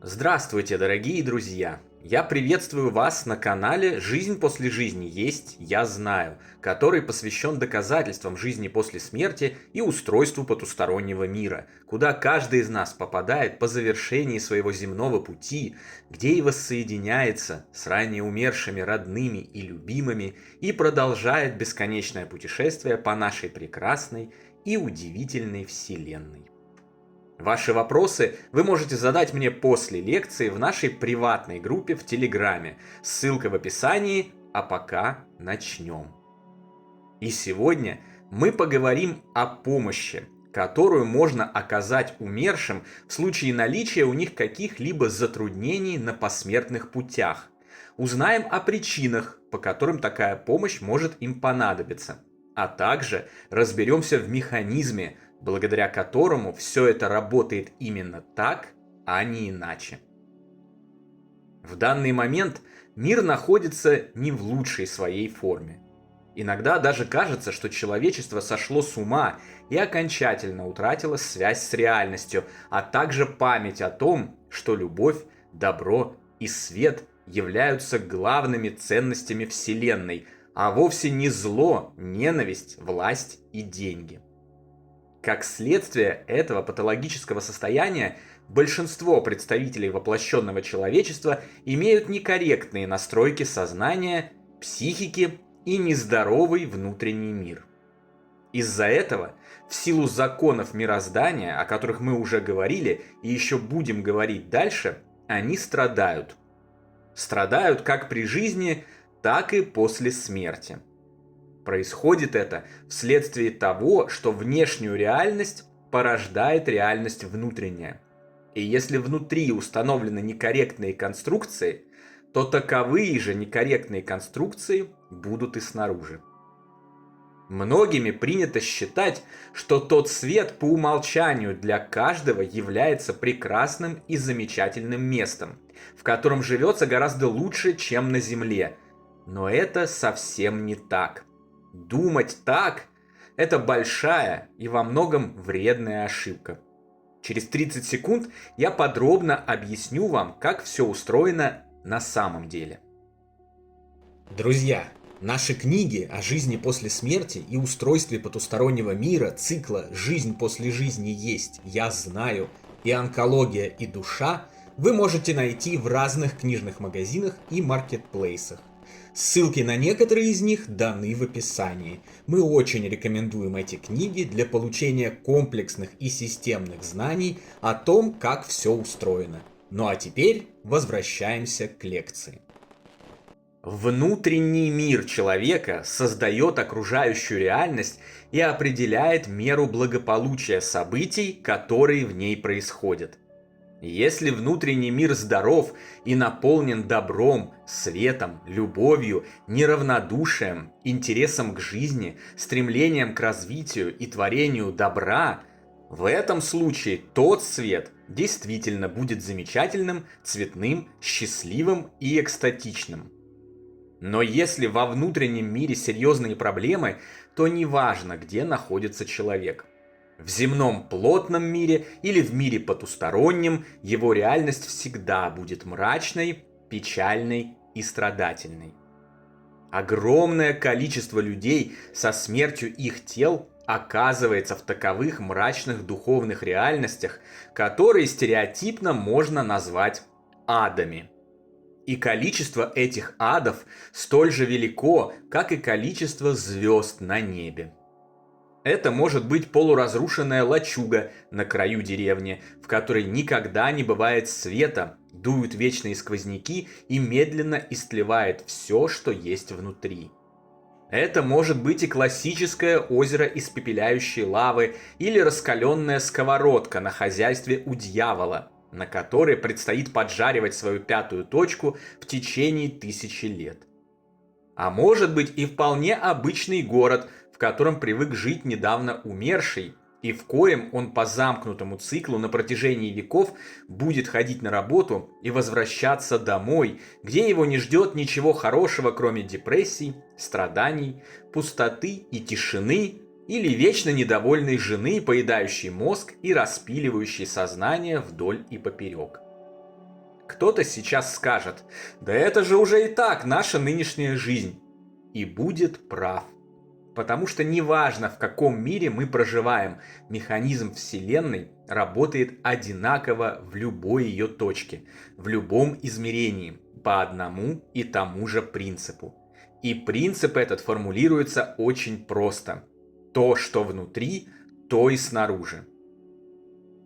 Здравствуйте, дорогие друзья! Я приветствую вас на канале «Жизнь после жизни есть, я знаю», который посвящен доказательствам жизни после смерти и устройству потустороннего мира, куда каждый из нас попадает по завершении своего земного пути, где и воссоединяется с ранее умершими родными и любимыми и продолжает бесконечное путешествие по нашей прекрасной и удивительной Вселенной. Ваши вопросы вы можете задать мне после лекции в нашей приватной группе в Телеграме. Ссылка в описании, а пока начнем. И сегодня мы поговорим о помощи, которую можно оказать умершим в случае наличия у них каких-либо затруднений на посмертных путях. Узнаем о причинах, по которым такая помощь может им понадобиться. А также разберемся в механизме, благодаря которому все это работает именно так, а не иначе. В данный момент мир находится не в лучшей своей форме. Иногда даже кажется, что человечество сошло с ума и окончательно утратило связь с реальностью, а также память о том, что любовь, добро и свет являются главными ценностями Вселенной, а вовсе не зло, ненависть, власть и деньги. Как следствие этого патологического состояния, большинство представителей воплощенного человечества имеют некорректные настройки сознания, психики и нездоровый внутренний мир. Из-за этого, в силу законов мироздания, о которых мы уже говорили и еще будем говорить дальше, они страдают. Страдают как при жизни, так и после смерти. Происходит это вследствие того, что внешнюю реальность порождает реальность внутренняя. И если внутри установлены некорректные конструкции, то таковые же некорректные конструкции будут и снаружи. Многими принято считать, что тот свет по умолчанию для каждого является прекрасным и замечательным местом, в котором живется гораздо лучше, чем на Земле. Но это совсем не так. Думать так – это большая и во многом вредная ошибка. Через 30 секунд я подробно объясню вам, как все устроено на самом деле. Друзья, наши книги о жизни после смерти и устройстве потустороннего мира цикла «Жизнь после жизни есть, я знаю» и «Онкология и душа» вы можете найти в разных книжных магазинах и маркетплейсах. Ссылки на некоторые из них даны в описании. Мы очень рекомендуем эти книги для получения комплексных и системных знаний о том, как все устроено. Ну а теперь возвращаемся к лекции. Внутренний мир человека создает окружающую реальность и определяет меру благополучия событий, которые в ней происходят. Если внутренний мир здоров и наполнен добром, светом, любовью, неравнодушием, интересом к жизни, стремлением к развитию и творению добра, в этом случае тот свет действительно будет замечательным, цветным, счастливым и экстатичным. Но если во внутреннем мире серьезные проблемы, то неважно, где находится человек. В земном плотном мире или в мире потустороннем его реальность всегда будет мрачной, печальной и страдательной. Огромное количество людей со смертью их тел оказывается в таковых мрачных духовных реальностях, которые стереотипно можно назвать адами. И количество этих адов столь же велико, как и количество звезд на небе. Это может быть полуразрушенная лачуга на краю деревни, в которой никогда не бывает света, дуют вечные сквозняки и медленно истлевает все, что есть внутри. Это может быть и классическое озеро испепеляющей лавы или раскаленная сковородка на хозяйстве у дьявола, на которой предстоит поджаривать свою пятую точку в течение 1000 лет. А может быть и вполне обычный город, в котором привык жить недавно умерший, и в коем он по замкнутому циклу на протяжении веков будет ходить на работу и возвращаться домой, где его не ждет ничего хорошего, кроме депрессий, страданий, пустоты и тишины, или вечно недовольной жены, поедающей мозг и распиливающей сознание вдоль и поперек. Кто-то сейчас скажет: да это же уже и так наша нынешняя жизнь. И будет прав. Потому что неважно, в каком мире мы проживаем, механизм Вселенной работает одинаково в любой ее точке, в любом измерении, по одному и тому же принципу. И принцип этот формулируется очень просто. То, что внутри, то и снаружи.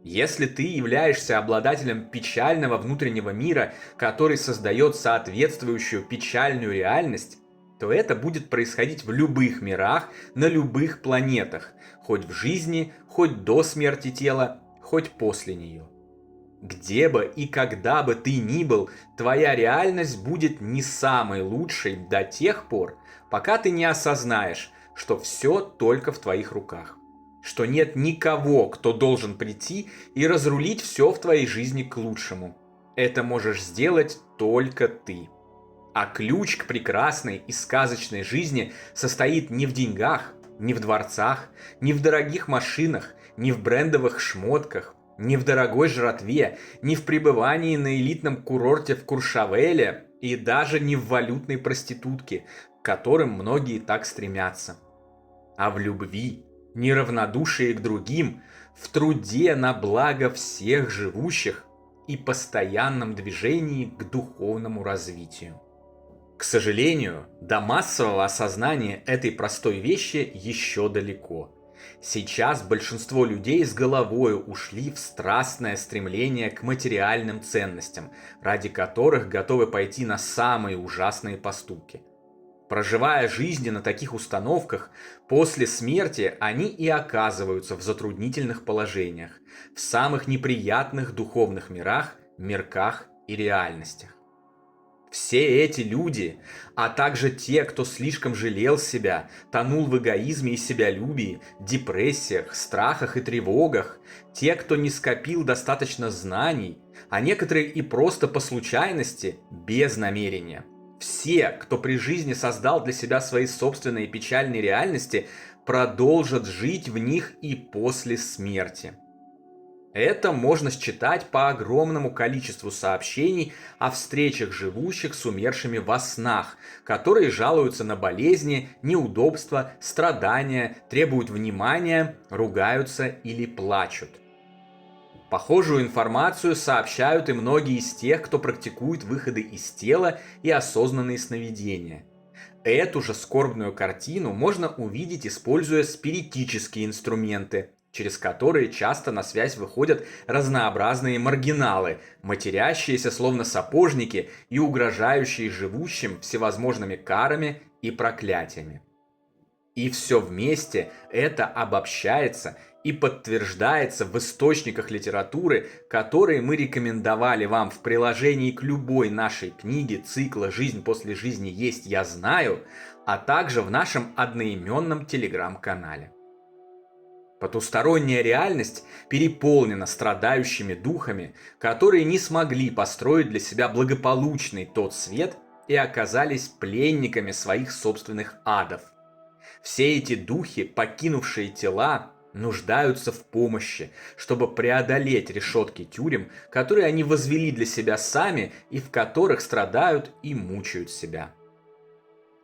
Если ты являешься обладателем печального внутреннего мира, который создает соответствующую печальную реальность, то это будет происходить в любых мирах, на любых планетах, хоть в жизни, хоть до смерти тела, хоть после нее. Где бы и когда бы ты ни был, твоя реальность будет не самой лучшей до тех пор, пока ты не осознаешь, что все только в твоих руках. Что нет никого, кто должен прийти и разрулить все в твоей жизни к лучшему. Это можешь сделать только ты. А ключ к прекрасной и сказочной жизни состоит не в деньгах, не в дворцах, не в дорогих машинах, не в брендовых шмотках, не в дорогой жратве, не в пребывании на элитном курорте в Куршавеле и даже не в валютной проститутке, к которым многие так стремятся. А в любви, неравнодушии к другим, в труде на благо всех живущих и постоянном движении к духовному развитию. К сожалению, до массового осознания этой простой вещи еще далеко. Сейчас большинство людей с головой ушли в страстное стремление к материальным ценностям, ради которых готовы пойти на самые ужасные поступки. Проживая жизни на таких установках, после смерти они и оказываются в затруднительных положениях, в самых неприятных духовных мирках и реальностях. Все эти люди, а также те, кто слишком жалел себя, тонул в эгоизме и себялюбии, депрессиях, страхах и тревогах, те, кто не скопил достаточно знаний, а некоторые и просто по случайности, без намерения. Все, кто при жизни создал для себя свои собственные печальные реальности, продолжат жить в них и после смерти. Это можно считать по огромному количеству сообщений о встречах живущих с умершими во снах, которые жалуются на болезни, неудобства, страдания, требуют внимания, ругаются или плачут. Похожую информацию сообщают и многие из тех, кто практикует выходы из тела и осознанные сновидения. Эту же скорбную картину можно увидеть, используя спиритические инструменты, через которые часто на связь выходят разнообразные маргиналы, матерящиеся словно сапожники и угрожающие живущим всевозможными карами и проклятиями. И все вместе это обобщается и подтверждается в источниках литературы, которые мы рекомендовали вам в приложении к любой нашей книге цикла «Жизнь после жизни есть, я знаю», а также в нашем одноименном телеграм-канале. Потусторонняя реальность переполнена страдающими духами, которые не смогли построить для себя благополучный тот свет и оказались пленниками своих собственных адов. Все эти духи, покинувшие тела, нуждаются в помощи, чтобы преодолеть решетки тюрем, которые они возвели для себя сами и в которых страдают и мучают себя.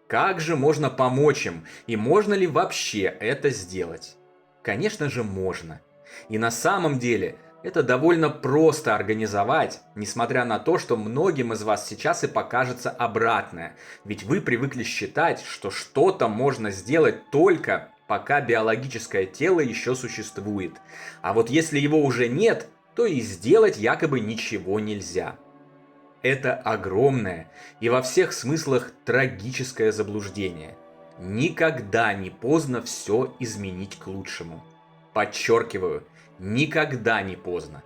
Как же можно помочь им, и можно ли вообще это сделать? Конечно же можно. И на самом деле это довольно просто организовать, несмотря на то, что многим из вас сейчас и покажется обратное. Ведь вы привыкли считать, что что-то можно сделать только пока биологическое тело еще существует. А вот если его уже нет, то и сделать якобы ничего нельзя. Это огромное и во всех смыслах трагическое заблуждение. Никогда не поздно все изменить к лучшему. Подчеркиваю, никогда не поздно.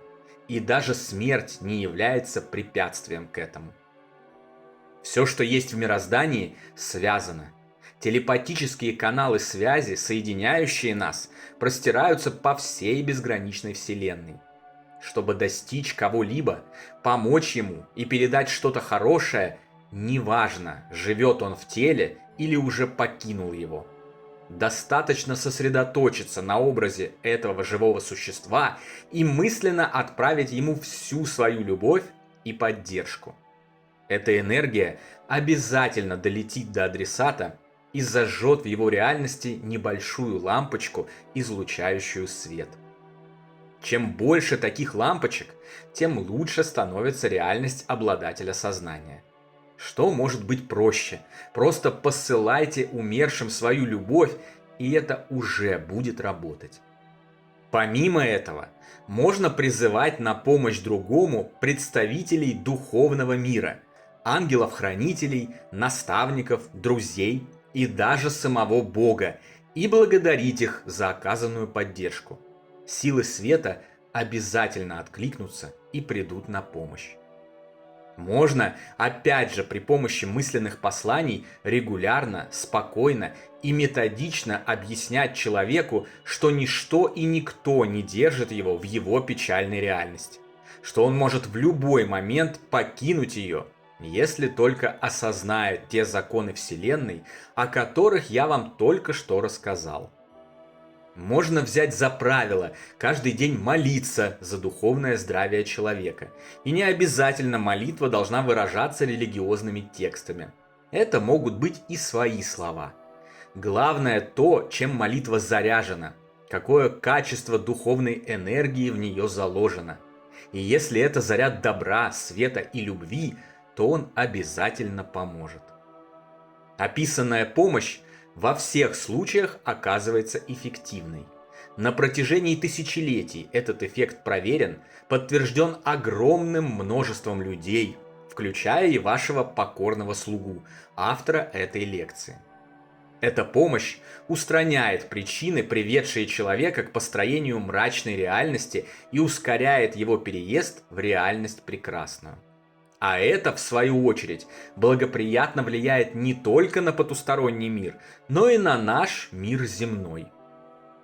И даже смерть не является препятствием к этому. Все, что есть в мироздании, связано. Телепатические каналы связи, соединяющие нас, простираются по всей безграничной Вселенной. Чтобы достичь кого-либо, помочь ему и передать что-то хорошее, неважно, живет он в теле или уже покинул его. Достаточно сосредоточиться на образе этого живого существа и мысленно отправить ему всю свою любовь, и поддержку. Эта энергия обязательно долетит до адресата и зажжет в его реальности небольшую лампочку, излучающую свет. Чем больше таких лампочек, тем лучше становится реальность обладателя сознания. Что может быть проще? Просто посылайте умершим свою любовь, и это уже будет работать. Помимо этого, можно призывать на помощь другому представителей духовного мира, ангелов-хранителей, наставников, друзей и даже самого Бога, и благодарить их за оказанную поддержку. Силы света обязательно откликнутся и придут на помощь. Можно, опять же, при помощи мысленных посланий регулярно, спокойно и методично объяснять человеку, что ничто и никто не держит его в его печальной реальности, что он может в любой момент покинуть ее, если только осознает те законы Вселенной, о которых я вам только что рассказал. Можно взять за правило каждый день молиться за духовное здравие человека. И не обязательно молитва должна выражаться религиозными текстами. Это могут быть и свои слова. Главное то, чем молитва заряжена, какое качество духовной энергии в нее заложено. И если это заряд добра, света и любви, то он обязательно поможет. Описанная помощь во всех случаях оказывается эффективной. На протяжении тысячелетий этот эффект проверен, подтвержден огромным множеством людей, включая и вашего покорного слугу, автора этой лекции. Эта помощь устраняет причины, приведшие человека к построению мрачной реальности, и ускоряет его переезд в реальность прекрасную. А это, в свою очередь, благоприятно влияет не только на потусторонний мир, но и на наш мир земной.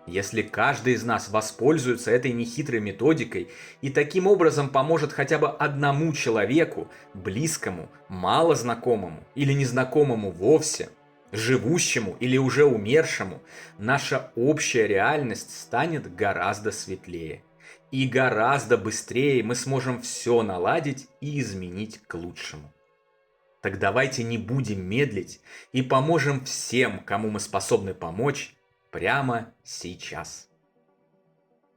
Если каждый из нас воспользуется этой нехитрой методикой и таким образом поможет хотя бы одному человеку, близкому, мало знакомому или незнакомому вовсе, живущему или уже умершему, наша общая реальность станет гораздо светлее. И гораздо быстрее мы сможем все наладить и изменить к лучшему. Так давайте не будем медлить и поможем всем, кому мы способны помочь, прямо сейчас.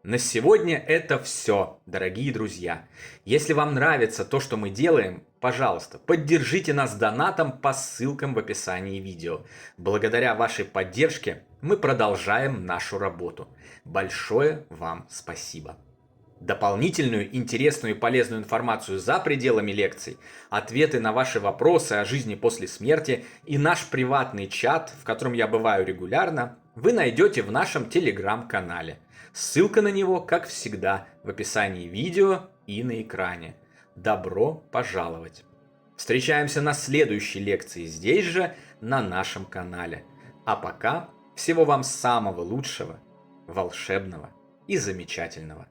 На сегодня это все, дорогие друзья. Если вам нравится то, что мы делаем, пожалуйста, поддержите нас донатом по ссылкам в описании видео. Благодаря вашей поддержке мы продолжаем нашу работу. Большое вам спасибо. Дополнительную интересную и полезную информацию за пределами лекций, ответы на ваши вопросы о жизни после смерти и наш приватный чат, в котором я бываю регулярно, вы найдете в нашем телеграм-канале. Ссылка на него, как всегда, в описании видео и на экране. Добро пожаловать! Встречаемся на следующей лекции здесь же, на нашем канале. А пока всего вам самого лучшего, волшебного и замечательного.